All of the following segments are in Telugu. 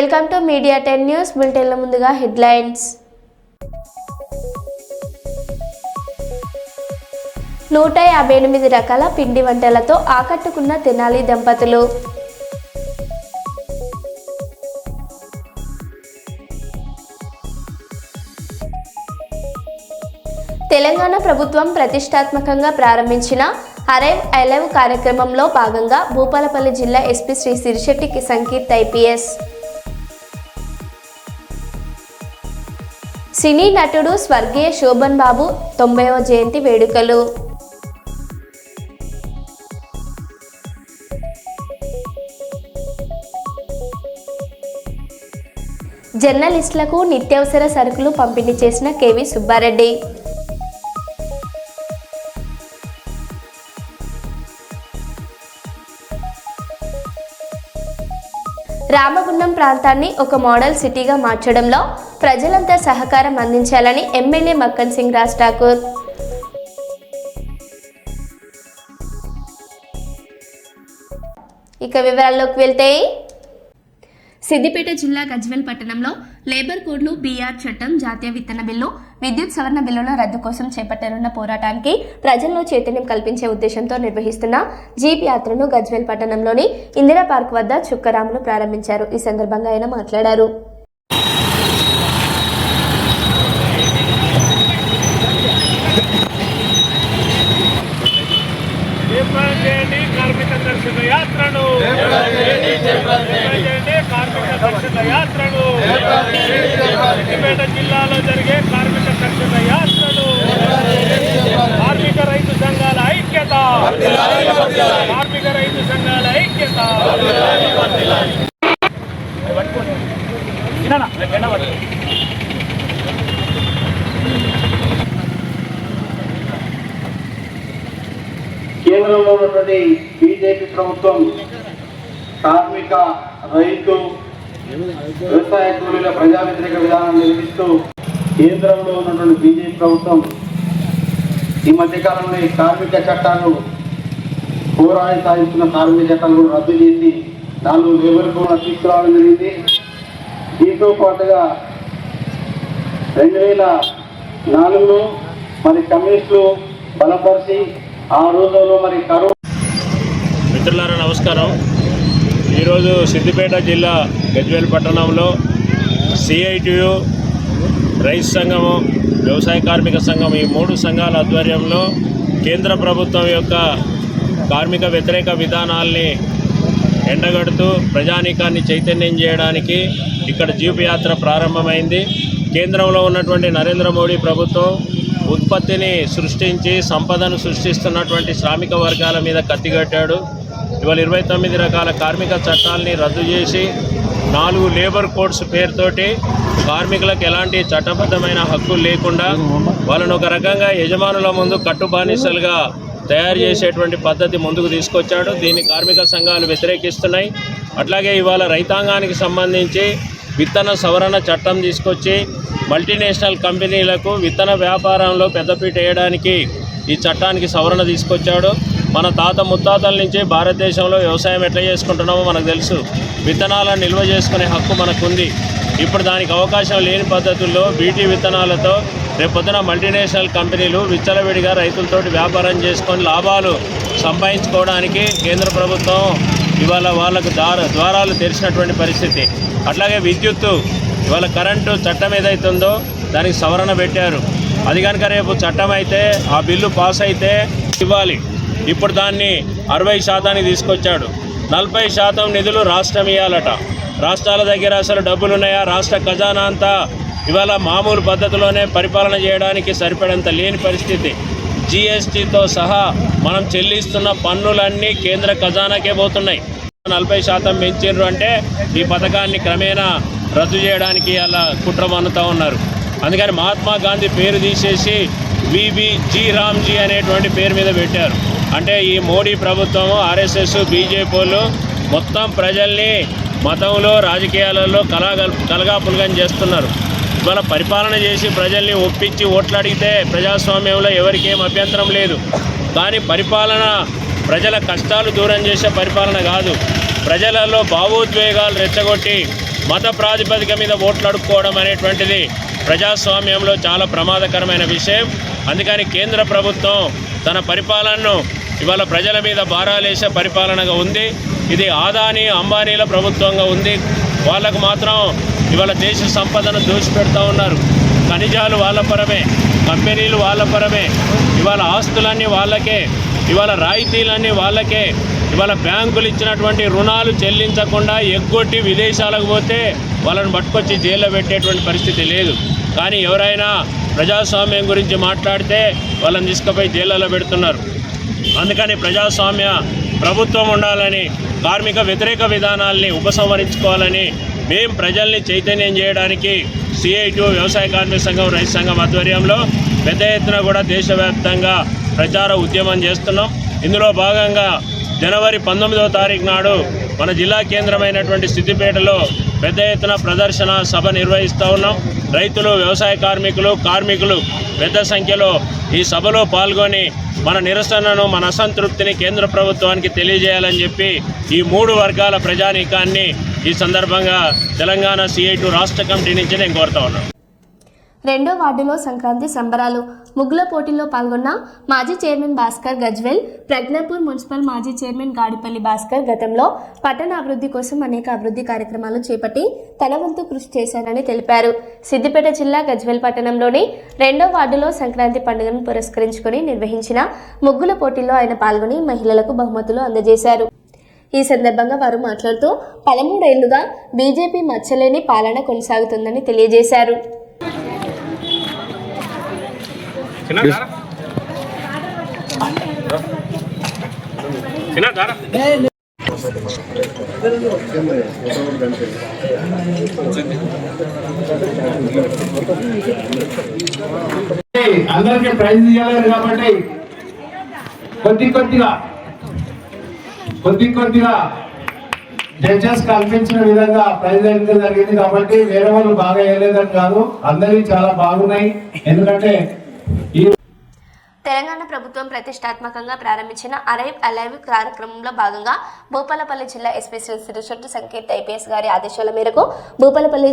వెల్కమ్ టు మీడియా 10 న్యూస్ బులెటిన్ల ముందుగా హెడ్లైన్స్. 158 రకాల పిండి వంటలతో ఆకట్టుకున్న తెనాలి దంపతులు. తెలంగాణ ప్రభుత్వం ప్రతిష్టాత్మకంగా ప్రారంభించిన అరైవ్ అలైవ్ కార్యక్రమంలో భాగంగా భూపాలపల్లి జిల్లా ఎస్పీ శ్రీ సిరిశెట్టి సంకీర్త్ ఐపీఎస్, సినీ నటుడు స్వర్గీయ శోభన్ బాబు 90వ జయంతి వేడుకలు. జర్నలిస్టులకు నిత్యావసర సరుకులు పంపిణీ చేసిన కేవి సుబ్బారెడ్డి. రామగుండం ప్రాంతాన్ని ఒక మోడల్ సిటీగా మార్చడంలో ప్రజలంతా సహకారం అందించాలని ఎమ్మెల్యే మక్కన్ సింగ్ రాజ్ ఠాకూర్. ఇక వివరాల్లోకి వెళ్తే, సిద్దిపేట జిల్లా గజ్వేల్ పట్టణంలో లేబర్ కోడ్లు, బీఆర్ చట్టం, జాతీయ విత్తన బిల్లు, విద్యుత్ సవరణ బిల్లుల రద్దు కోసం చేపట్టనున్న పోరాటానికి ప్రజల్లో చైతన్యం కల్పించే ఉద్దేశంతో నిర్వహిస్తున్న జీప్ యాత్రను గజ్వేల్ పట్టణంలోని ఇందిరా పార్క్ వద్ద చుక్కరాములు ప్రారంభించారు. ఈ సందర్భంగా ఆయన మాట్లాడారు. సిద్దిపేట జిల్లాలో జరిగే కార్మిక కర్షక యాత్రను కార్మిక రైతు సంఘాల ఐక్యత, కార్మిక రైతు సంఘాల ఐక్యత. కేంద్రంలో ఉన్నటువంటి బీజేపీ ప్రభుత్వం కార్మిక, రైతు, వ్యవసాయ కూలీల ప్రజా వ్యతిరేక విధానం నిర్వహిస్తూ కేంద్రంలో ఉన్నటువంటి బీజేపీ ప్రభుత్వం ఈ మధ్యకాలంలో ఈ కార్మిక చట్టాలు, పోరాడి సాధిస్తున్న కార్మిక చట్టాలు కూడా రద్దు చేసి 4 లేబర్ కోడ్లను తీసుకురావడం జరిగింది. దీంతో పాటుగా 2004లో మరి కమ్యూనిస్టులు బలపరిచి ఆ రోజుల్లో మరి కరువు. మిత్రులారా నమస్కారం. ఈరోజు సిద్దిపేట జిల్లా గజ్వేల్ పట్టణంలో సిఐటియు, రైతు సంఘము, వ్యవసాయ కార్మిక సంఘం, ఈ 3 సంఘాల ఆధ్వర్యంలో కేంద్ర ప్రభుత్వం యొక్క కార్మిక వ్యతిరేక విధానాల్ని ఎండగడుతూ ప్రజానీకాన్ని చైతన్యం చేయడానికి ఇక్కడ జీప్ యాత్ర ప్రారంభమైంది. కేంద్రంలో ఉన్నటువంటి నరేంద్ర మోడీ ప్రభుత్వం ఉత్పత్తిని సృష్టించి సంపదను సృష్టిస్తున్నటువంటి శ్రామిక వర్గాల మీద కత్తిగట్టాడు. ఇవాళ 29 రకాల కార్మిక చట్టాలని రద్దు చేసి 4 లేబర్ కోడ్స్ పేరుతోటి కార్మికులకు ఎలాంటి చట్టబద్ధమైన హక్కులు లేకుండా వాళ్ళను ఒక రకంగా యజమానుల ముందు కట్టుబానిసలుగా తయారు చేసేటువంటి పద్ధతి ముందుకు తీసుకొచ్చాడు. దీన్ని కార్మిక సంఘాలు వ్యతిరేకిస్తున్నాయి. అట్లాగే ఇవాళ రైతాంగానికి సంబంధించి విత్తన సవరణ చట్టం తీసుకొచ్చి మల్టీనేషనల్ కంపెనీలకు విత్తన వ్యాపారంలో పెద్దపీట వేయడానికి ఈ చట్టానికి సవరణ తీసుకొచ్చాడు. మన తాత ముత్తాతల నుంచి భారతదేశంలో వ్యవసాయం ఎట్లా చేసుకుంటున్నామో మనకు తెలుసు. విత్తనాలను నిల్వ చేసుకునే హక్కు మనకుంది. ఇప్పుడు దానికి అవకాశం లేని పద్ధతుల్లో బీటీ విత్తనాలతో రేపొద్దున మల్టీనేషనల్ కంపెనీలు విచ్చలవిడిగా రైతులతోటి వ్యాపారం చేసుకొని లాభాలు సంపాదించుకోవడానికి కేంద్ర ప్రభుత్వం ఇవాళ వాళ్ళకు ద్వారాలు తెరిచినటువంటి పరిస్థితి. అట్లాగే విద్యుత్తు, ఇవాళ కరెంటు చట్టం ఏదైతుందో దానికి సవరణ పెట్టారు. అది కనుక రేపు చట్టం అయితే, ఆ బిల్లు పాస్ అయితే ఇవ్వాలి. ఇప్పుడు దాన్ని 60% తీసుకొచ్చాడు. 40% నిధులు రాష్ట్రం ఇవ్వాలట. రాష్ట్రాల దగ్గర అసలు డబ్బులు ఉన్నాయా? రాష్ట్ర ఖజానా అంతా ఇవాళ మామూలు పద్ధతిలోనే పరిపాలన చేయడానికి సరిపడంత లేని పరిస్థితి. జిఎస్టీతో సహా మనం చెల్లిస్తున్న పన్నులన్నీ కేంద్ర ఖజానాకే పోతున్నాయి. 40% పెంచారు అంటే ఈ పథకాన్ని క్రమేణా రద్దు చేయడానికి అలా కుట్ర పన్నుతూ ఉన్నారు. అందుకని మహాత్మా గాంధీ పేరు తీసేసి జీ రామ్జీ అనేటువంటి పేరు మీద పెట్టారు. అంటే ఈ మోడీ ప్రభుత్వము, ఆర్ఎస్ఎస్, బీజేపీలు మొత్తం ప్రజల్ని మతంలో, రాజకీయాలలో కలగాపులగం చేస్తున్నారు. ఇవాళ పరిపాలన చేసి ప్రజల్ని ఒప్పించి ఓట్లు అడిగితే ప్రజాస్వామ్యంలో ఎవరికేం అభ్యంతరం లేదు. కానీ పరిపాలన ప్రజల కష్టాలు దూరం చేసే పరిపాలన కాదు. ప్రజలలో భావోద్వేగాలు రెచ్చగొట్టి మత ప్రాతిపదిక మీద ఓట్లు అడుక్కోవడం అనేటువంటిది ప్రజాస్వామ్యంలో చాలా ప్రమాదకరమైన విషయం. అందుకని కేంద్ర ప్రభుత్వం తన పరిపాలనను ఇవాళ ప్రజల మీద భారాలేసే పరిపాలనగా ఉంది. ఇది ఆదాని అంబానీల ప్రభుత్వంగా ఉంది. వాళ్ళకు మాత్రం ఇవాళ దేశ సంపదను దోచిపెడతా ఉన్నారు. ఖనిజాలు వాళ్ళ పరమే, కంపెనీలు వాళ్ళ పరమే, ఇవాళ ఆస్తులన్నీ వాళ్ళకే, ఇవాళ రాయితీలన్నీ వాళ్ళకే. ఇవాళ బ్యాంకులు ఇచ్చినటువంటి రుణాలు చెల్లించకుండా ఎగ్గొట్టి విదేశాలకు పోతే వాళ్ళని పట్టుకొచ్చి జైల్లో పెట్టేటువంటి పరిస్థితి లేదు. కానీ ఎవరైనా ప్రజాస్వామ్యం గురించి మాట్లాడితే వాళ్ళని తీసుకుపోయి జైళ్ళలో పెడుతున్నారు. అందుకని ప్రజాస్వామ్య ప్రభుత్వం ఉండాలని, కార్మిక వ్యతిరేక విధానాల్ని ఉపసంహరించుకోవాలని మేము ప్రజల్ని చైతన్యం చేయడానికి CITU వ్యవసాయ కార్మిక సంఘం, రైతు సంఘం ఆధ్వర్యంలో పెద్ద ఎత్తున కూడా దేశవ్యాప్తంగా ప్రచార ఉద్యమం చేస్తున్నాం. ఇందులో భాగంగా జనవరి 19వ తారీఖు నాడు మన జిల్లా కేంద్రమైనటువంటి సిద్దిపేటలో పెద్ద ఎత్తున ప్రదర్శన సభ నిర్వహిస్తూ ఉన్నాం. రైతులు, వ్యవసాయ కార్మికులు పెద్ద సంఖ్యలో ఈ సభలో పాల్గొని మన నిరసనను, మన అసంతృప్తిని కేంద్ర ప్రభుత్వానికి తెలియజేయాలని చెప్పి ఈ 3 వర్గాల ప్రజానీకాన్ని ఈ సందర్భంగా తెలంగాణ CITU రాష్ట్ర కమిటీ నుంచి నేను కోరుతా ఉన్నాను. 2వ వార్డులో సంక్రాంతి సంబరాలు. ముగ్గుల పోటీల్లో పాల్గొన్న మాజీ చైర్మన్ భాస్కర్ గజ్వెల్, ప్రజ్ఞాపూర్ మున్సిపల్ మాజీ చైర్మన్ గాడిపల్లి భాస్కర్ గతంలో పట్టణ అభివృద్ధి కోసం అనేక అభివృద్ధి కార్యక్రమాలు చేపట్టి తన వంతు కృషి చేశారని తెలిపారు. సిద్దిపేట జిల్లా గజ్వెల్ పట్టణంలోని 2వ వార్డులో సంక్రాంతి పండుగను పురస్కరించుకుని నిర్వహించిన ముగ్గుల పోటీల్లో ఆయన పాల్గొని మహిళలకు బహుమతులు అందజేశారు. ఈ సందర్భంగా వారు మాట్లాడుతూ 13 ఏళ్లుగా బీజేపీ మచ్చలేని పాలన కొనసాగుతుందని తెలియజేశారు. అందరికీ ప్రైజ్ ఇవ్వలేరు కాబట్టి కొద్దిగా జడ్జెస్ కల్పించిన విధంగా ప్రైజ్ ఇవ్వడం జరిగింది. కాబట్టి వేరే వాళ్ళు బాగా వేయలేదని కాదు, అందరికీ చాలా బాగున్నాయి. ఎందుకంటే తెలంగాణ ప్రభుత్వం ప్రతిష్టాత్మకంగా ప్రారంభించిన అరైవ్ అలైవ్ కార్యక్రమంలో భాగంగా భూపాలపల్లి జిల్లా ఎస్పీ శ్రీ సిరిశెట్టి సంకేత్ IPS గారి ఆదేశాల మేరకు భూపాలపల్లి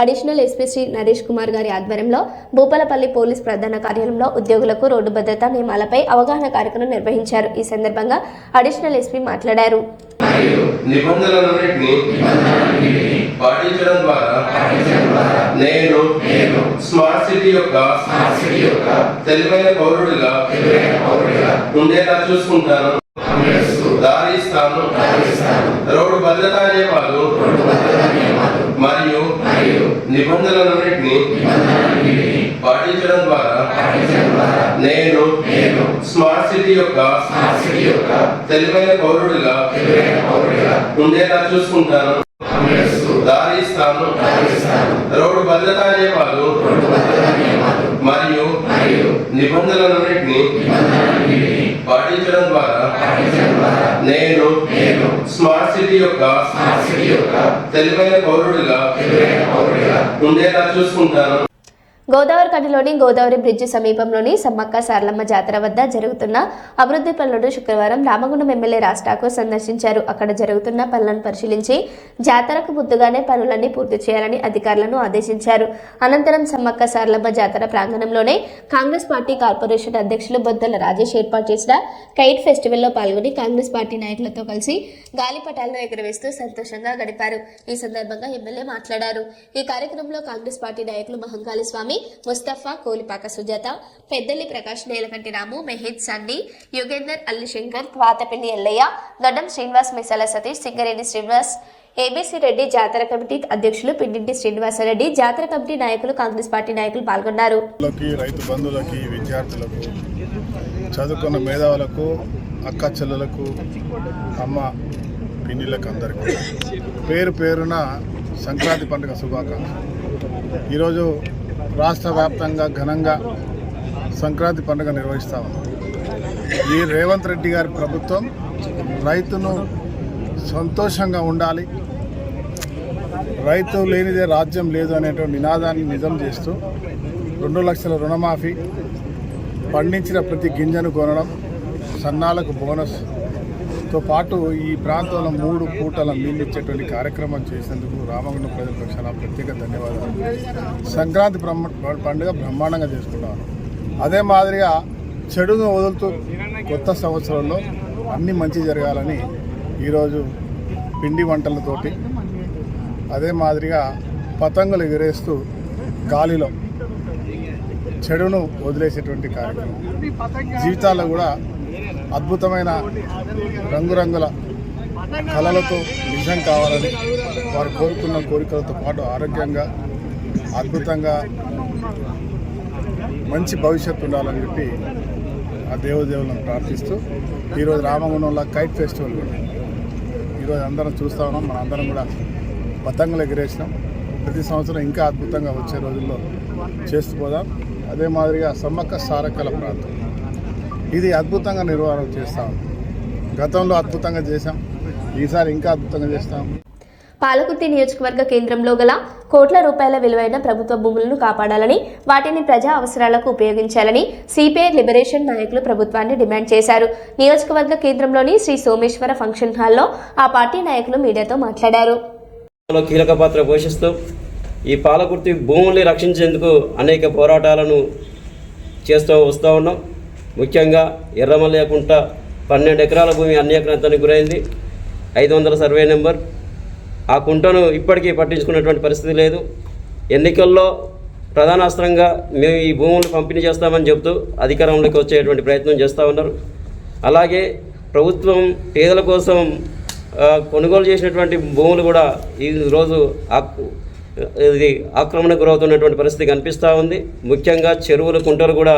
అడిషనల్ ఎస్పీ శ్రీ నరేష్ కుమార్ గారి ఆధ్వర్యంలో భూపాలపల్లి పోలీస్ ప్రధాన కార్యాలయంలో ఉద్యోగులకు రోడ్డు భద్రతా నియమాలపై అవగాహన కార్యక్రమం నిర్వహించారు. ఈ సందర్భంగా అడిషనల్ ఎస్పీ మాట్లాడారు. నిబంధనలన్నింటినీ పాటించడం ద్వారా నేను స్మార్ట్ సిటీ యొక్క తెలివైన పౌరుడిగా ఉండేలా చూసుకుంటాను, దారిస్తాను. రోడ్డు భద్రతా నియమాలు మరియు నిబంధనలన్నింటినీ పాటించడం ద్వారా నేను స్మార్ట్ సిటీ యొక్క తెలివైన పౌరుడిగా ఉండేలా చూసుకుంటాను, దారిస్తాను. రోడ్డు భద్రతా నియమాలు మరియు నిబంధనలన్నింటినీ పాటించడం ద్వారా నేను స్మార్ట్ సిటీ యొక్క తెలివైన పౌరుడిగా ఉండేలా చూసుకుంటాను. గోదావరి కనిలోని గోదావరి బ్రిడ్జి సమీపంలోని సమ్మక్క సారలమ్మ జాతర వద్ద జరుగుతున్న అభివృద్ధి పనులను శుక్రవారం రామగుండం ఎమ్మెల్యే రాజ్ ఠాకూర్ సందర్శించారు. అక్కడ జరుగుతున్న పనులను పరిశీలించి జాతరకు ముందుగానే పనులన్నీ పూర్తి చేయాలని అధికారులను ఆదేశించారు. అనంతరం సమ్మక్క సారలమ్మ జాతర ప్రాంగణంలోనే కాంగ్రెస్ పార్టీ కార్పొరేషన్ అధ్యక్షులు బొద్దల రాజేష్ ఏర్పాటు చేసిన కైట్ ఫెస్టివల్లో పాల్గొని కాంగ్రెస్ పార్టీ నాయకులతో కలిసి గాలిపటాలను ఎగురవేస్తూ సంతోషంగా గడిపారు. ఈ సందర్భంగా ఎమ్మెల్యే మాట్లాడారు. ఈ కార్యక్రమంలో కాంగ్రెస్ పార్టీ నాయకులు మహంకాళి స్వామి, ముస్తఫా, కోలిపాక సుజాత, పెద్దల్లి ప్రకాష్, నేలకంటి రాము, మెహద్ సండి, యుగేందర్, అల్లిశంకర్, వాతపల్లి ఎల్లయ్య, గడ్డం శ్రీనివాస్, మిసాల సతీష్, సింగరేణి శ్రీనివాస్, ABC రెడ్డి, జాతర కమిటీ అధ్యక్షులు పిండింటి శ్రీనివాసరెడ్డి, జాతర కమిటీ నాయకులు, కాంగ్రెస్ పార్టీ నాయకులు పాల్గొన్నారు. రైతు బంధువులకి, విద్యార్థులకు, చదువుకున్న మేధావులకు, అక్క చెల్లెలకు, అమ్మ పిన్నిలకు అందరికీ పేరున సంక్రాంతి పండుగ శుభాకాంక్షలు. ఈరోజు రాష్ట్ర వ్యాప్తంగా ఘనంగా సంక్రాంతి పండుగ నిర్వహిస్తా ఉన్నాం. ఈ రేవంత్ రెడ్డి గారి ప్రభుత్వం రైతును సంతోషంగా ఉండాలి, రైతు లేనిదే రాజ్యం లేదు అనేటువంటి నినాదాన్ని నిజం చేస్తూ 2 లక్షల రుణమాఫీ, పండించిన ప్రతి గింజను కొనడం, సన్నాలకు బోనస్, తో పాటు ఈ ప్రాంతంలో 3 పూటల నీళ్ళు ఇచ్చేటువంటి కార్యక్రమం చేసేందుకు రామగుండం ప్రజల పక్షాన ప్రత్యేక ధన్యవాదాలు. సంక్రాంతి పండుగ బ్రహ్మాండంగా చేసుకుంటాం. అదే మాదిరిగా చెడును వదులుతూ కొత్త సంవత్సరంలో అన్నీ మంచి జరగాలని ఈరోజు పిండి వంటలతోటి అదే మాదిరిగా పతంగులు ఎగిరేస్తూ గాలిలో చెడును వదిలేసేటువంటి కార్యక్రమం జీవితాల్లో కూడా అద్భుతమైన రంగురంగుల కళలతో నిజం కావాలని వారు కోరుకున్న కోరికలతో పాటు ఆరోగ్యంగా అద్భుతంగా మంచి భవిష్యత్తు ఉండాలని చెప్పి ఆ దేవదేవులను ప్రార్థిస్తూ ఈరోజు రామగుండంలో కైట్ ఫెస్టివల్ కూడా ఈరోజు అందరం చూస్తూ ఉన్నాం. మన అందరం కూడా పతంగులు ఎగిరేసినాం. ప్రతి సంవత్సరం ఇంకా అద్భుతంగా వచ్చే రోజుల్లో చేస్తూ పోదాం. అదే మాదిరిగా సమ్మక్క సారక్కల ప్రాంతం ఇది అద్భుతంగా నిర్వహణ చేస్తాం. గతంలో అద్భుతంగా చేశాం, ఈసారి ఇంకా అద్భుతంగా చేస్తాం. పాలకుర్తి నియోజకవర్గ కేంద్రంలో గల కోట్ల రూపాయల విలువైన ప్రభుత్వ భూములను కాపాడాలని, వాటిని ప్రజా అవసరాలకు ఉపయోగించాలని సిపిఐ లిబరేషన్ నాయకులు ప్రభుత్వాన్ని డిమాండ్ చేశారు. నియోజకవర్గ కేంద్రంలోని శ్రీ సోమేశ్వర ఫంక్షన్ హాల్లో ఆ పార్టీ నాయకులు మీడియాతో మాట్లాడారు. కీలక పాత్ర పోషిస్తూ ఈ పాలకుర్తి భూముల్ని రక్షించేందుకు అనేక పోరాటాలను చేస్తూ వస్తూ ఉన్నాం. ముఖ్యంగా ఎర్రమల్లయ్యకుంట 12 ఎకరాల భూమి అన్యాక్రాంతానికి గురైంది. 500 సర్వే నెంబర్. ఆ కుంటను ఇప్పటికీ పట్టించుకున్నటువంటి పరిస్థితి లేదు. ఎన్నికల్లో ప్రధానాస్త్రంగా మేము ఈ భూములు పంపిణీ చేస్తామని చెబుతూ అధికారంలోకి వచ్చేటువంటి ప్రయత్నం చేస్తూ ఉన్నారు. అలాగే ప్రభుత్వం పేదల కోసం కొనుగోలు చేసినటువంటి భూములు కూడా ఈరోజు ఇది ఆక్రమణకు గురవుతున్నటువంటి పరిస్థితి కనిపిస్తూ ఉంది. ముఖ్యంగా చెరువులు, కుంటలు కూడా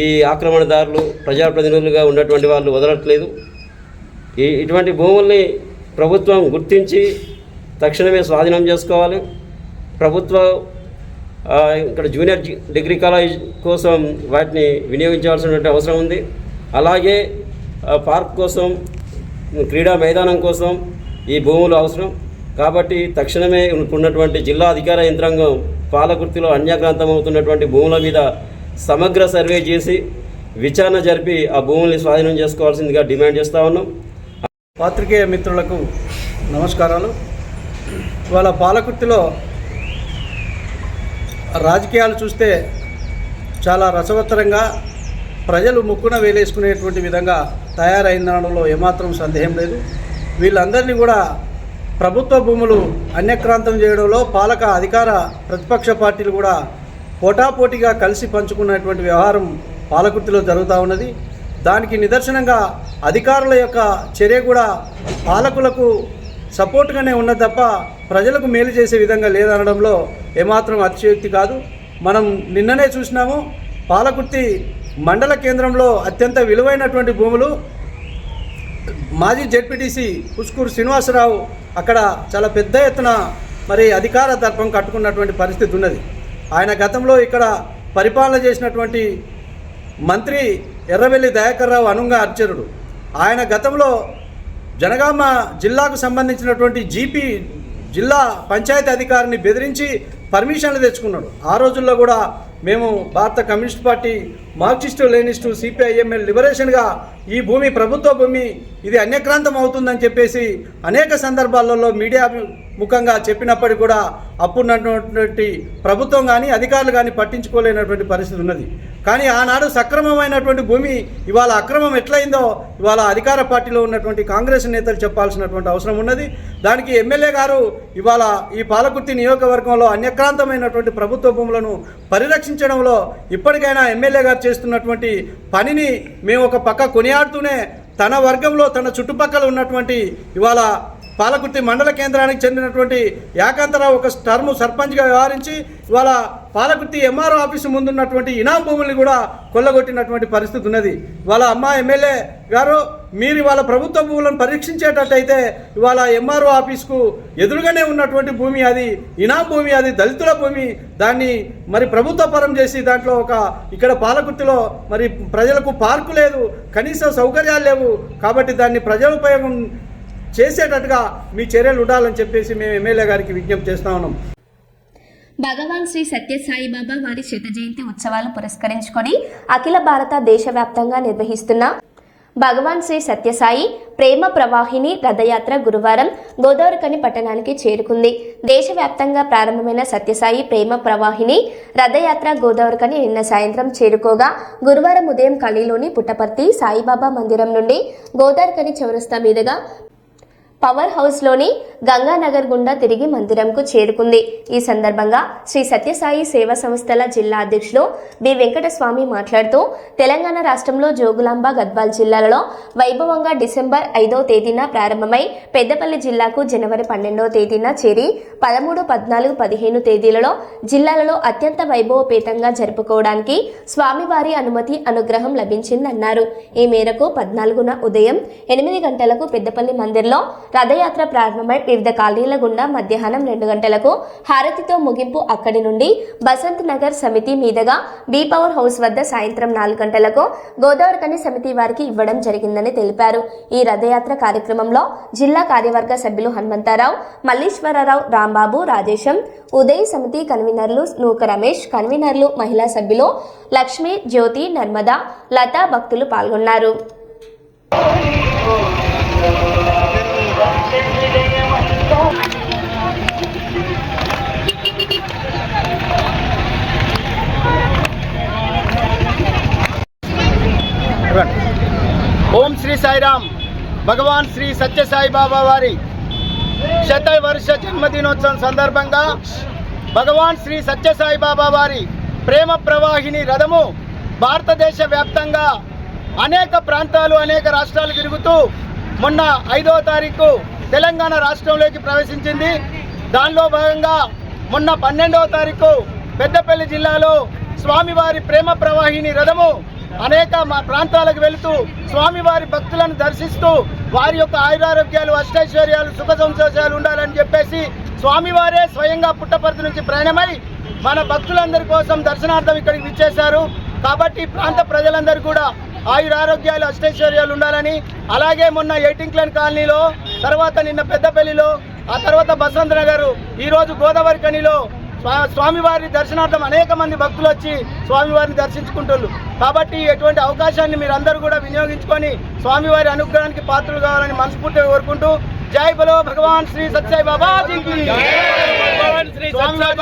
ఈ ఆక్రమణదారులు ప్రజాప్రతినిధులుగా ఉన్నటువంటి వాళ్ళు వదలట్లేదు. ఇటువంటి భూముల్ని ప్రభుత్వం గుర్తించి తక్షణమే స్వాధీనం చేసుకోవాలి. ప్రభుత్వం ఇక్కడ జూనియర్ డిగ్రీ కాలేజ్ కోసం వాటిని వినియోగించాల్సినటువంటి అవసరం ఉంది. అలాగే పార్క్ కోసం, క్రీడా మైదానం కోసం ఈ భూములు అవసరం. కాబట్టి తక్షణమే ఉన్నటువంటి జిల్లా అధికార యంత్రాంగం పాలకుర్తిలో అన్యాక్రాంతమవుతున్నటువంటి భూముల మీద సమగ్ర సర్వే చేసి విచారణ జరిపి ఆ భూముల్ని స్వాధీనం చేసుకోవాల్సిందిగా డిమాండ్ చేస్తూ ఉన్నాం. పాత్రికేయ మిత్రులకు నమస్కారాలు. ఇవాళ పాలకుర్తిలో రాజకీయాలు చూస్తే చాలా రసవత్తరంగా ప్రజలు ముక్కున వేలేసుకునేటువంటి విధంగా తయారైందనడంలో ఏమాత్రం సందేహం లేదు. వీళ్ళందరినీ కూడా ప్రభుత్వ భూములు అన్యక్రాంతం చేయడంలో పాలక అధికార ప్రతిపక్ష పార్టీలు కూడా పోటాపోటీగా కలిసి పంచుకున్నటువంటి వ్యవహారం పాలకుర్తిలో జరుగుతూ ఉన్నది. దానికి నిదర్శనంగా అధికారుల యొక్క చర్య కూడా పాలకులకు సపోర్ట్గానే ఉన్నది తప్ప ప్రజలకు మేలు చేసే విధంగా లేదనడంలో ఏమాత్రం అతిశయోక్తి కాదు. మనం నిన్ననే చూసినాము, పాలకుర్తి మండల కేంద్రంలో అత్యంత విలువైనటువంటి భూములు మాజీ జెడ్పీటీసీ పుష్కూరు శ్రీనివాసరావు అక్కడ చాలా పెద్ద ఎత్తున మరి అధికార దర్పం కట్టుకున్నటువంటి పరిస్థితి ఉన్నది. ఆయన గతంలో ఇక్కడ పరిపాలన చేసినటువంటి మంత్రి ఎర్రవెల్లి దయాకర్ రావు అనుంగ అర్చరుడు. ఆయన గతంలో జనగామ జిల్లాకు సంబంధించినటువంటి జీపీ జిల్లా పంచాయతీ అధికారిని బెదిరించి పర్మిషన్లు తెచ్చుకున్నాడు. ఆ రోజుల్లో కూడా మేము భారత కమ్యూనిస్ట్ పార్టీ, మార్క్సిస్టు లెనిస్టు, సిపిఐఎంఎల్ లిబరేషన్గా ఈ భూమి ప్రభుత్వ భూమి, ఇది అన్యక్రాంతం అవుతుందని చెప్పేసి అనేక సందర్భాలలో మీడియా ముఖంగా చెప్పినప్పటికీ కూడా అప్పుడున్నటువంటి ప్రభుత్వం కానీ అధికారులు కానీ పట్టించుకోలేనటువంటి పరిస్థితి ఉన్నది. కానీ ఆనాడు సక్రమమైనటువంటి భూమి ఇవాళ అక్రమం ఎట్లయిందో ఇవాళ అధికార పార్టీలో ఉన్నటువంటి కాంగ్రెస్ నేతలు చెప్పాల్సినటువంటి అవసరం ఉన్నది. దానికి ఎమ్మెల్యే గారు ఇవాళ ఈ పాలకుర్తి నియోజకవర్గంలో అన్యక్రాంతమైనటువంటి ప్రభుత్వ భూములను పరిరక్షించడంలో ఇప్పటికైనా ఎమ్మెల్యే గారు చేస్తున్నటువంటి పనిని మేము ఒక పక్క కొనియాడుతూనే తన వర్గంలో తన చుట్టుపక్కల ఉన్నటువంటి ఇవాళ పాలకుర్తి మండల కేంద్రానికి చెందినటువంటి యాకాంతరావు ఒక టర్ము సర్పంచ్గా వ్యవహరించి ఇవాళ పాలకుర్తి ఎంఆర్ఓ ఆఫీసు ముందున్నటువంటి ఇనాం భూముల్ని కూడా కొల్లగొట్టినటువంటి పరిస్థితి ఉన్నది. ఇవాళ అమ్మా ఎమ్మెల్యే గారు, మీరు ఇవాళ ప్రభుత్వ భూములను పరీక్షించేటట్టయితే ఇవాళ ఎంఆర్ఓ ఆఫీస్కు ఎదురుగానే ఉన్నటువంటి భూమి అది ఇనాం భూమి, అది దళితుల భూమి. దాన్ని మరి ప్రభుత్వ పరం చేసి దాంట్లో ఇక్కడ పాలకుర్తిలో మరి ప్రజలకు పార్కు లేదు, కనీస సౌకర్యాలు లేవు. కాబట్టి దాన్ని ప్రజల ఉపయోగం చేసేటట్టుగా మీ చర్యలు ఉండాలని చెప్పేసి మేము ఎమ్మెల్యే గారికి విజ్ఞప్తి చేస్తా ఉన్నాం. భగవాన్ శ్రీ సత్యసాయిబాబా వారి శత జయంతి ఉత్సవాలు పురస్కరించుకొని అఖిల భారత దేశవ్యాప్తంగా నిర్వహిస్తున్న భగవాన్ శ్రీ సత్యసాయి ప్రేమ ప్రవాహిని రథయాత్ర గురువారం గోదావరికని పట్టణానికి చేరుకుంది. దేశవ్యాప్తంగా ప్రారంభమైన సత్యసాయి ప్రేమ ప్రవాహిని రథయాత్ర గోదావరికని నిన్న సాయంత్రం చేరుకోగా గురువారం ఉదయం కలిలోని పుట్టపర్తి సాయిబాబా మందిరం నుండి గోదావరికని చౌరస్తా మీదుగా పవర్ హౌస్లోని గంగానగర్ గుండా తిరిగి మందిరంకు చేరుకుంది. ఈ సందర్భంగా శ్రీ సత్యసాయి సేవా సంస్థల జిల్లా అధ్యక్షులు బి వెంకటస్వామి మాట్లాడుతూ తెలంగాణ రాష్ట్రంలో జోగులాంబ గద్వాల్ జిల్లాలలో వైభవంగా డిసెంబర్ 5వ తేదీన ప్రారంభమై పెద్దపల్లి జిల్లాకు జనవరి 12వ తేదీన చేరి 13, 14, 15 తేదీలలో జిల్లాలలో అత్యంత వైభవపేతంగా జరుపుకోవడానికి స్వామివారి అనుమతి అనుగ్రహం లభించిందన్నారు. ఈ మేరకు 14న ఉదయం 8 గంటలకు పెద్దపల్లి మందిర్లో రథయాత్ర ప్రారంభమై వివిధ కాలనీల గుండా మధ్యాహ్నం 2 గంటలకు హారతితో ముగింపు అక్కడి నుండి బసంత్ నగర్ సమితి మీదుగా బీ పవర్ హౌస్ వద్ద సాయంత్రం 4 గంటలకు గోదావరికని సమితి వారికి ఇవ్వడం జరిగిందని తెలిపారు. ఈ రథయాత్ర కార్యక్రమంలో జిల్లా కార్యవర్గ సభ్యులు హనుమంతరావు, మల్లీశ్వరరావు, రాంబాబు, రాజేశం, ఉదయ్ సమితి కన్వీనర్లు నూక రమేష్, కన్వీనర్లు మహిళా సభ్యులు లక్ష్మి, జ్యోతి, నర్మదా, లతా భక్తులు పాల్గొన్నారు. ఓం శ్రీ సాయిరామ్. భగవాన్ శ్రీ సత్యసాయి బాబా వారి శతవర్ష జన్మదినోత్సవం సందర్భంగా భగవాన్ శ్రీ సత్యసాయి బాబా వారి ప్రేమ ప్రవాహిని రథము భారతదేశ వ్యాప్తంగా అనేక ప్రాంతాలు, అనేక రాష్ట్రాలు తిరుగుతూ మొన్న 5వ తారీఖు తెలంగాణ రాష్ట్రంలోకి ప్రవేశించింది. దానిలో భాగంగా మొన్న 12వ తారీఖు పెద్దపల్లి జిల్లాలో స్వామివారి ప్రేమ ప్రవాహిని రథము అనేక ప్రాంతాలకు వెళుతూ స్వామివారి భక్తులను దర్శిస్తూ వారి యొక్క ఆయురారోగ్యాలు, అష్టైశ్వర్యాలు, సుఖ సంతోషాలు ఉండాలని చెప్పేసి స్వామివారే స్వయంగా పుట్టపర్తి నుంచి ప్రయాణమై మన భక్తులందరి కోసం దర్శనార్థం ఇక్కడికి విచ్చేశారు. కాబట్టి ప్రాంత ప్రజలందరూ కూడా ఆయురారోగ్యాలు, అష్టైశ్వర్యాలు ఉండాలని, అలాగే మొన్న ఎయిటింగ్లన్ కాలనీలో, తర్వాత నిన్న పెద్దపల్లిలో, ఆ తర్వాత బసంత్ నగర్, ఈరోజు గోదావరికనిలో స్వామివారి దర్శనార్థం అనేక మంది భక్తులు వచ్చి స్వామివారిని దర్శించుకుంటున్నారు. కాబట్టి ఎటువంటి అవకాశాన్ని మీరందరూ కూడా వినియోగించుకొని స్వామివారి అనుగ్రహానికి పాత్రలు కావాలని మనస్ఫూర్తిగా కోరుకుంటూ జై బలో భగవాన్ శ్రీ సత్యసాయి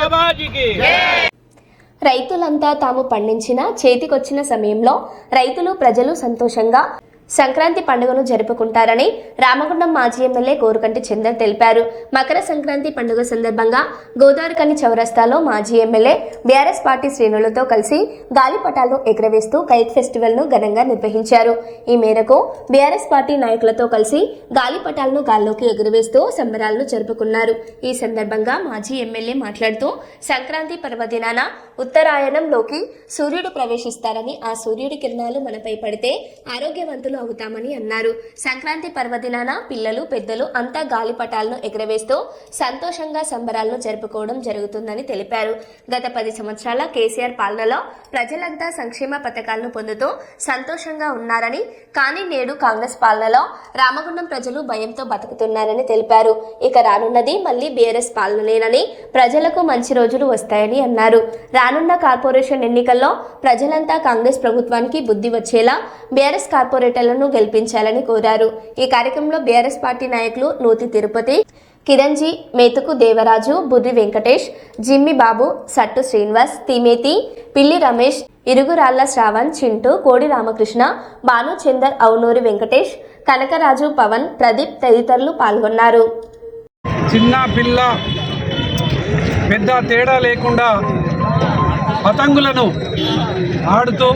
బాబాజీకి. రైతులంతా తాము పండించిన చేతికొచ్చిన సమయంలో రైతులు, ప్రజలు సంతోషంగా సంక్రాంతి పండుగను జరుపుకుంటారని రామగుండం మాజీ ఎమ్మెల్యే కోరుకంటి చందర్ తెలిపారు. మకర సంక్రాంతి పండుగ సందర్భంగా గోదావరికని చౌరస్తాలో మాజీ ఎమ్మెల్యే బీఆర్ఎస్ పార్టీ శ్రేణులతో కలిసి గాలిపటాలను ఎగురవేస్తూ కైట్ ఫెస్టివల్ను ఘనంగా నిర్వహించారు. ఈ మేరకు బీఆర్ఎస్ పార్టీ నాయకులతో కలిసి గాలిపటాలను గాల్లోకి ఎగురవేస్తూ సంబరాలను జరుపుకున్నారు. ఈ సందర్భంగా మాజీ ఎమ్మెల్యే మాట్లాడుతూ సంక్రాంతి పర్వదినాన ఉత్తరాయణంలోకి సూర్యుడు ప్రవేశిస్తారని, ఆ సూర్యుడి కిరణాలు మనపై పడితే ఆరోగ్యవంతులు అవుతామని అన్నారు. సంక్రాంతి పర్వదినాన పిల్లలు, పెద్దలు అంతా గాలిపటాలను ఎగురవేస్తూ సంతోషంగా సంబరాలను జరుపుకోవడం జరుగుతుందని తెలిపారు. గత 10 సంవత్సరాల కేసీఆర్ పాలనలో ప్రజలంతా సంక్షేమ పథకాలను పొందుతూ సంతోషంగా ఉన్నారని, కానీ నేడు కాంగ్రెస్ పాలనలో రామగుండం ప్రజలు భయంతో బతుకుతున్నారని తెలిపారు. ఇక రానున్నది మళ్లీ బీఆర్ఎస్ పాలననేనని, ప్రజలకు మంచి రోజులు వస్తాయని అన్నారు. రానున్న కార్పొరేషన్ ఎన్నికల్లో ప్రజలంతా కాంగ్రెస్ ప్రభుత్వానికి బుద్ధి వచ్చేలా బీఆర్ఎస్ కార్పొరేటర్లను గెలిపించాలని కోరారు. ఈ కార్యక్రమంలో బీఆర్ఎస్ పార్టీ నాయకులు నూతి తిరుపతి, కిరణ్జీ, మేతుకు దేవరాజు, బుర్రి వెంకటేష్, జిమ్మి బాబు, సట్టు శ్రీనివాస్, తిమేతి, పిల్లి రమేష్, ఇరుగురాళ్ల శ్రావణ్, చింటూ, కోడి రామకృష్ణ, భాను చందర్, అవునూరి వెంకటేష్, కనకరాజు, పవన్, ప్రదీప్ తదితరులు పాల్గొన్నారు. చిన్న పిల్ల పెద్ద తేడా లేకుండా పతంగులను ఆడుతూ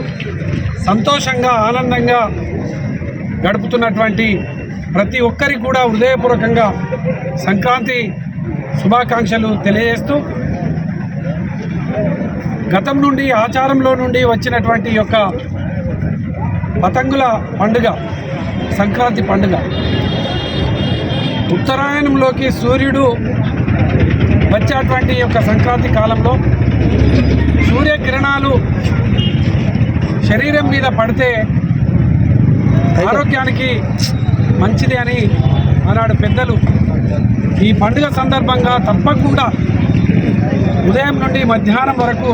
సంతోషంగా, ఆనందంగా గడుపుతున్నటువంటి ప్రతి ఒక్కరికి కూడా హృదయపూర్వకంగా సంక్రాంతి శుభాకాంక్షలు తెలియజేస్తూ, గతం నుండి ఆచారంలో నుండి వచ్చినటువంటి యొక్క పతంగుల పండుగ సంక్రాంతి పండుగ ఉత్తరాయణంలోకి సూర్యుడు వచ్చేటువంటి యొక్క సంక్రాంతి కాలంలో సూర్యకిరణాలు శరీరం మీద పడితే ఆరోగ్యానికి మంచిది అని ఆనాడు పెద్దలు ఈ పండుగ సందర్భంగా తప్పకుండా ఉదయం నుండి మధ్యాహ్నం వరకు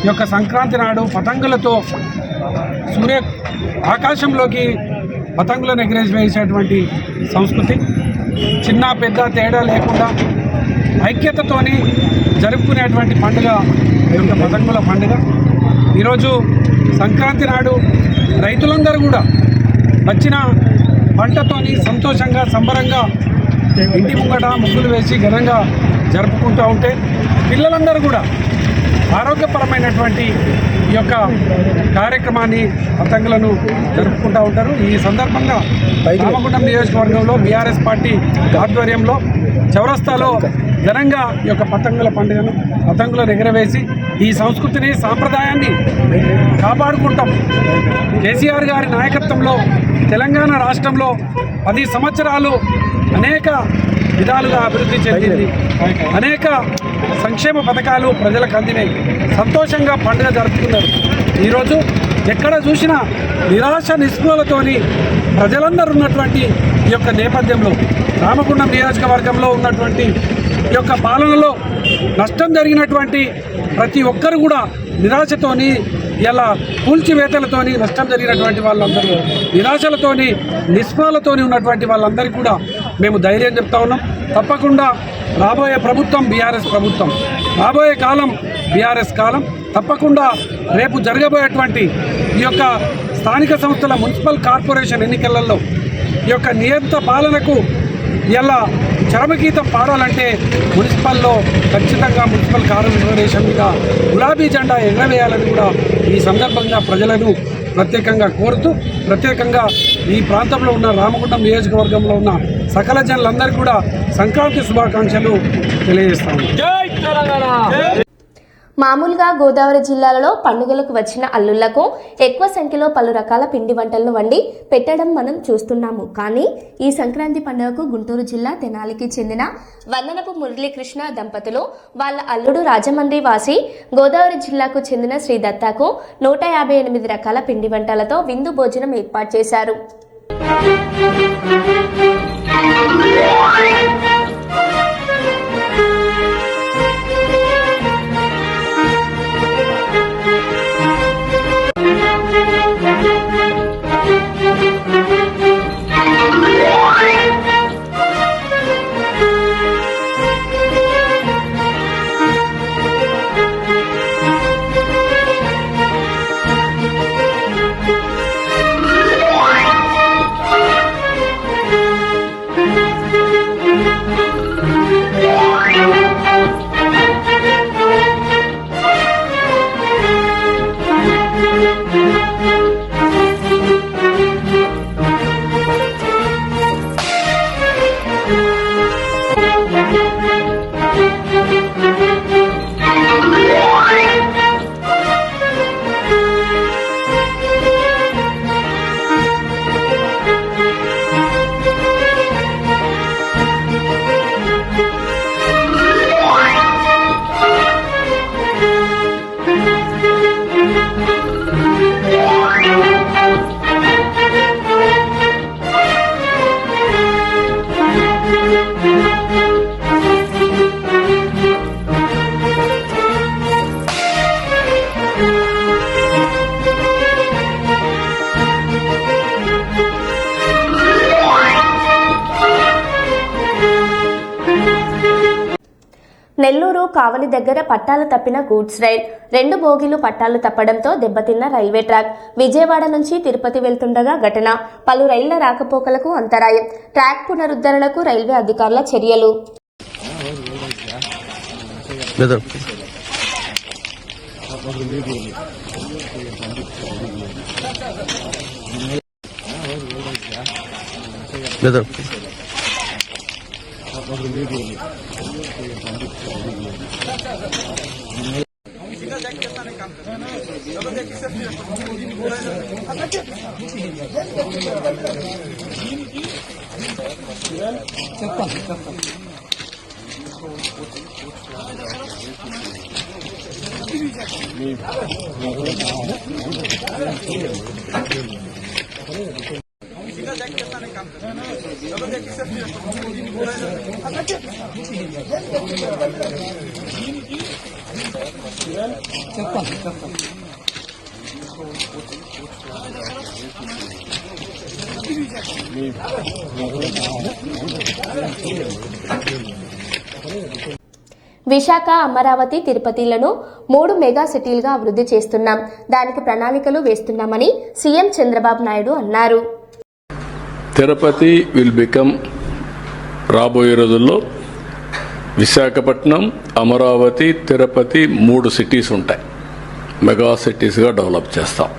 ఈ యొక్క సంక్రాంతి నాడు పతంగులతో ఆకాశంలోకి పతంగులను ఎగరేసేటువంటి సంస్కృతి. చిన్న పెద్ద తేడా లేకుండా ఐక్యతతోని జరుపుకునేటువంటి పండుగ ఈ యొక్క పతంగుల పండుగ. ఈరోజు సంక్రాంతి నాడు రైతులందరూ కూడా వచ్చిన పంటతోని సంతోషంగా సంబరంగా ఇంటి ముంగట ముగ్గులు వేసి ఘనంగా జరుపుకుంటూ ఉంటే పిల్లలందరూ కూడా ఆరోగ్యపరమైనటువంటి ఈ యొక్క కార్యక్రమాన్ని పతంగులను జరుపుకుంటూ ఉంటారు. ఈ సందర్భంగా రామగుండం నియోజకవర్గంలో బీఆర్ఎస్ పార్టీ ఆధ్వర్యంలో చౌరస్తాలో ఘనంగా ఈ యొక్క పతంగులను ఎగరవేసి ఈ సంస్కృతిని సాంప్రదాయాన్ని కాపాడుకుంటాం. కేసీఆర్ గారి నాయకత్వంలో తెలంగాణ రాష్ట్రంలో 10 సంవత్సరాలు అనేక విధాలుగా అభివృద్ధి చెందింది. అనేక సంక్షేమ పథకాలు ప్రజలకు అందినాయి. సంతోషంగా పండుగ జరుపుకున్నారు. ఈరోజు ఎక్కడ చూసినా నిరాశ నిస్పృహలతోని ప్రజలందరూ ఉన్నటువంటి ఈ యొక్క నేపథ్యంలో రామగుండం నియోజకవర్గంలో ఉన్నటువంటి ఈ యొక్క పాలనలో నష్టం జరిగినటువంటి ప్రతి ఒక్కరు కూడా నిరాశతోని ఇలా కూల్చివేతలతోని నష్టం జరిగినటువంటి వాళ్ళందరూ నిరాశలతోని నిస్పృహలతోని ఉన్నటువంటి వాళ్ళందరికీ కూడా మేము ధైర్యం చెప్తా ఉన్నాం. తప్పకుండా రాబోయే ప్రభుత్వం బీఆర్ఎస్ ప్రభుత్వం, రాబోయే కాలం బీఆర్ఎస్ కాలం. తప్పకుండా రేపు జరగబోయేటువంటి ఈ యొక్క స్థానిక సంస్థల మున్సిపల్ కార్పొరేషన్ ఎన్నికలలో ఈ యొక్క నియంత పాలనకు ఇలా చరమగీతం పాడాలంటే మున్సిపల్లో ఖచ్చితంగా మున్సిపల్ కార్పొరేషన్ మీద గులాబీ జెండా ఎగరవేయాలని కూడా ఈ సందర్భంగా ప్రజలను ప్రత్యేకంగా కోరుతూ, ప్రత్యేకంగా ఈ ప్రాంతంలో ఉన్న రామగుండం నియోజకవర్గంలో ఉన్న సకల జనులందరికీ కూడా సంక్రాంతి శుభాకాంక్షలు తెలియజేస్తాము. జై తెలంగాణ. మామూలుగా గోదావరి జిల్లాలలో పండుగలకు వచ్చిన అల్లుళ్లకు ఎక్కువ సంఖ్యలో పలు రకాల పిండి వంటలను వండి పెట్టడం మనం చూస్తున్నాము. కానీ ఈ సంక్రాంతి పండుగకు గుంటూరు జిల్లా తెనాలికి చెందిన వందనపు మురళీకృష్ణ దంపతులు వాళ్ళ అల్లుడు రాజమండ్రి వాసి గోదావరి జిల్లాకు చెందిన శ్రీ దత్తాకు 158 రకాల పిండి వంటలతో విందు భోజనం ఏర్పాటు చేశారు. నెల్లూరు కావలి దగ్గర పట్టాలు తప్పిన గూడ్స్ రైల్ 2 బోగీలు పట్టాలు తప్పడంతో దెబ్బతిన్న రైల్వే ట్రాక్. విజయవాడ నుంచి తిరుపతి వెళ్తుండగా ఘటన. పలు రైళ్ల రాకపోకలకు అంతరాయం. ట్రాక్ పునరుద్ధరణకు రైల్వే అధికారుల చర్యలు. విశాఖ, అమరావతి, తిరుపతిలను 3 మెగా సిటీలుగా అభివృద్ధి చేస్తున్నాం. దానికి ప్రణాళికలు వేస్తున్నామని సీఎం చంద్రబాబు నాయుడు అన్నారు. తిరుపతి విల్ బికమ్ రాబోయే రోజుల్లో విశాఖపట్నం, అమరావతి, తిరుపతి 3 సిటీస్ ఉంటాయి. మెగా సిటీస్గా డెవలప్ చేస్తాం.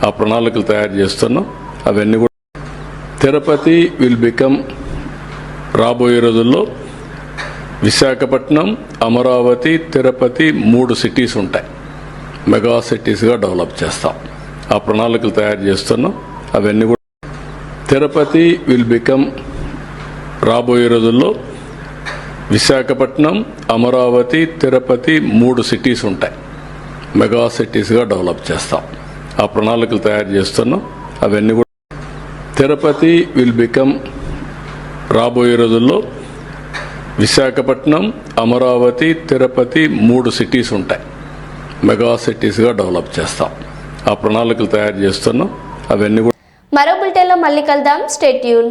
ఆ ప్రణాళికలు తయారు చేస్తున్నాం. అవన్నీ కూడా తిరుపతి విల్ బికమ్ రాబోయే రోజుల్లో విశాఖపట్నం, అమరావతి, తిరుపతి 3 సిటీస్ ఉంటాయి. మెగా సిటీస్గా డెవలప్ చేస్తాం. ఆ ప్రణాళికలు తయారు చేస్తున్నాం. అవన్నీ కూడా తిరుపతి విల్ బికమ్ రాబోయే రోజుల్లో విశాఖపట్నం, అమరావతి, తిరుపతి 3 సిటీస్ ఉంటాయి. మెగా సిటీస్గా డెవలప్ చేస్తాం. ఆ ప్రణాళికలు తయారు చేస్తున్నాం. అవన్నీ కూడా తిరుపతి విల్ బికమ్ రాబోయే రోజుల్లో విశాఖపట్నం, అమరావతి, తిరుపతి 3 సిటీస్ ఉంటాయి. మెగా సిటీస్గా డెవలప్ చేస్తాం. ఆ ప్రణాళికలు తయారు చేస్తున్నాం. అవన్నీ కూడా మరో బులెటిన్లో మళ్ళీ కలుద్దాం. Stay tune.